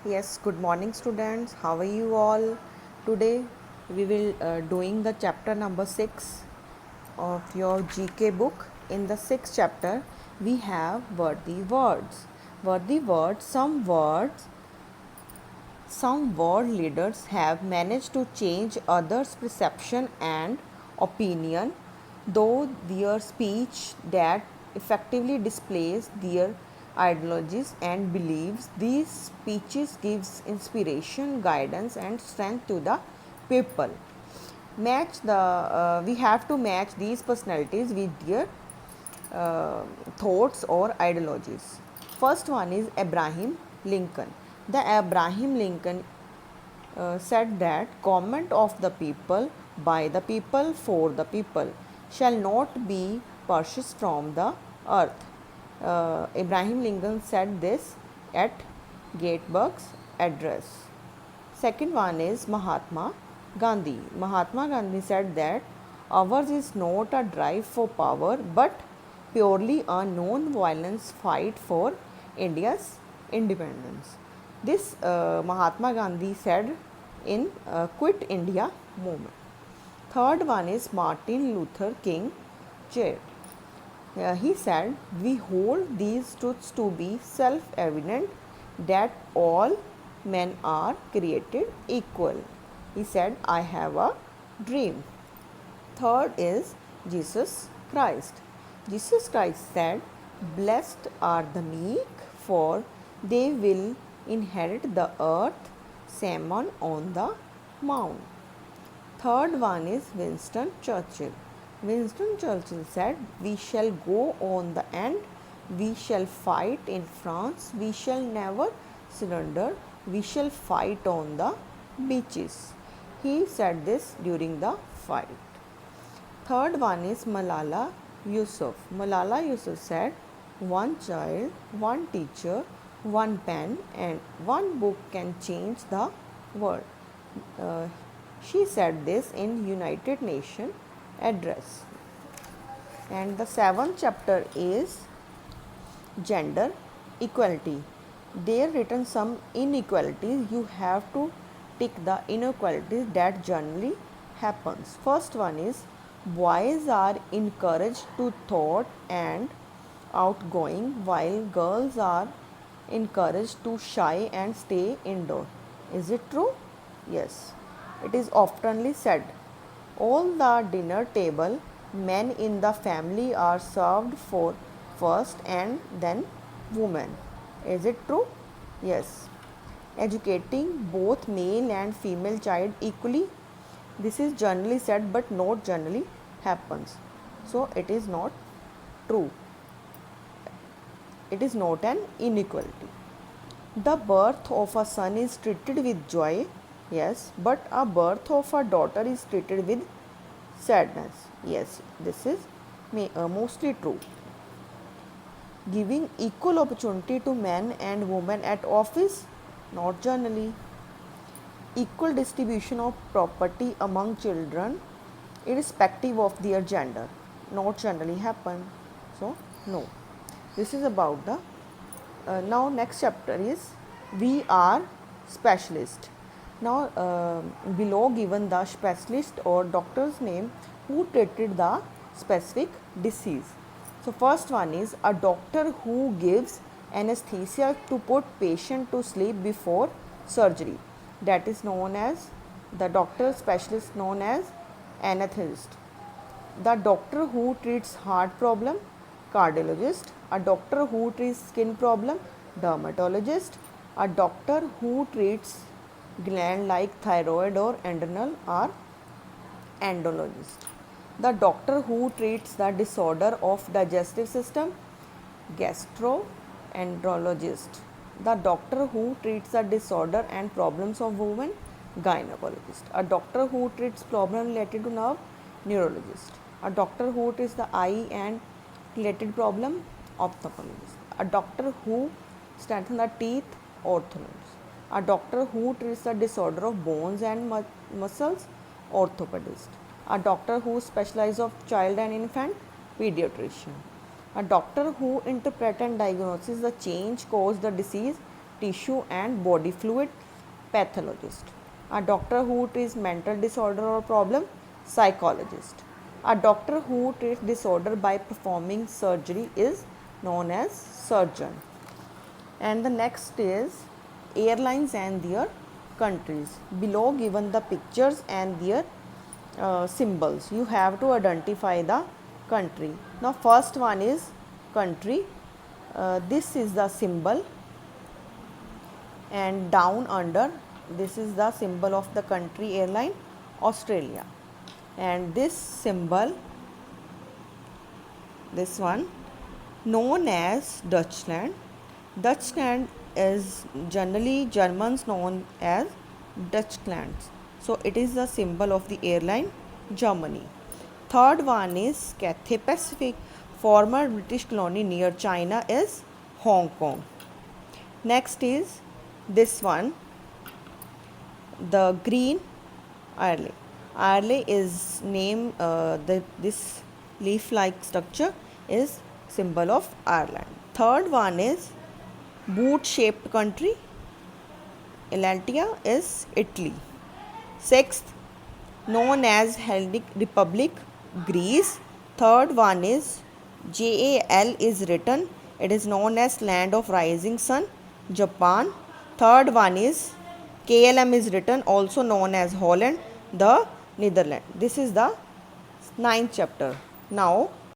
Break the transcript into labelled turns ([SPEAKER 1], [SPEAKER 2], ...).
[SPEAKER 1] Yes, good morning students. How are you all? Today we will doing the chapter number 6 of your GK book. In the 6th chapter we have worthy words. Worthy words, some world leaders have managed to change others' perception and opinion, though their speech that effectively displays their ideologies and beliefs. These speeches gives inspiration, guidance, and strength to the people. We have to match these personalities with their uh, thoughts or ideologies. First one is Abraham Lincoln. The Abraham Lincoln said that government of the people, by the people, for the people shall not be purchased from the earth. Abraham Lincoln said this at Gettysburg's address. Second one is Mahatma Gandhi. Mahatma Gandhi said that ours is not a drive for power but purely a non violence fight for India's independence. This Mahatma Gandhi said in Quit India movement. Third one is Martin Luther King Jr. He said, we hold these truths to be self evident that all men are created equal. He said, I have a dream. Third is Jesus Christ. Jesus Christ said, blessed are the meek, for they will inherit the earth. Sermon on the Mount. Third one is Winston Churchill. Winston Churchill said, we shall go on the end, we shall fight in France, we shall never surrender, we shall fight on the beaches. He said this during the fight. Third one is Malala Yousaf. Malala Yousaf said, one child, one teacher, one pen, and one book can change the world. Uh, she said this in United Nations address. And the seventh chapter is gender equality. There written some inequalities. You have to tick the inequalities that generally happens. First one is boys are encouraged to thought and outgoing while girls are encouraged to shy and stay indoor. Is it true? Yes. It is oftenly said all the dinner table men in the family are served for first and then women. Is it true? Yes. Educating both male and female child equally. This is generally said but not generally happens. So it is not true. It is not an inequality. The birth of a son is treated with joy, yes, but a birth of a daughter is treated with sadness. Yes, this is mostly true. Giving equal opportunity to men and women at office, not generally. Equal distribution of property among children, irrespective of their gender, not generally happen. So, no. This is about the now next chapter is we are specialist. Now below given the specialist or doctor's name who treated the specific disease. So first one is a doctor who gives anesthesia to put patient to sleep before surgery. That is known as the doctor specialist known as anesthetist. The doctor who treats heart problem, cardiologist. A doctor who treats skin problem, dermatologist. A doctor who treats gland like thyroid or adrenal or endocrinologist. The doctor who treats the disorder of digestive system, gastroenterologist. The doctor who treats the disorder and problems of women, gynecologist. A doctor who treats problem related to nerve, neurologist. A doctor who treats the eye and related problem, ophthalmologist. A doctor who strengthens the teeth, orthodontist. A doctor who treats the disorder of bones and muscles, orthopedist. A doctor who specializes of child and infant, pediatrician. A doctor who interprets and diagnoses the change caused the disease, tissue and body fluid pathologist. A doctor who treats mental disorder or problem, psychologist. A doctor who treats disorder by performing surgery is known as surgeon. And the next is airlines and their countries. Below given the pictures and their symbols. You have to identify the country. Now first one is country. This is the symbol, and down under this is the symbol of the country airline Australia, and this symbol, this one, known as Dutchland. Dutchland is generally Germans known as Dutchlands. So it is the symbol of the airline Germany. Third one is Cathay Pacific, former British colony near China is Hong Kong. Next is this one, the green Ireland. Ireland is name this leaf-like structure is symbol of Ireland. Third one is boot-shaped country. Elatilia is Italy. Sixth, known as Hellenic Republic, Greece. Third one is JAL is written. It is known as Land of Rising Sun, Japan. Third one is KLM is written, also known as Holland, the Netherlands. This is the 9th chapter. Now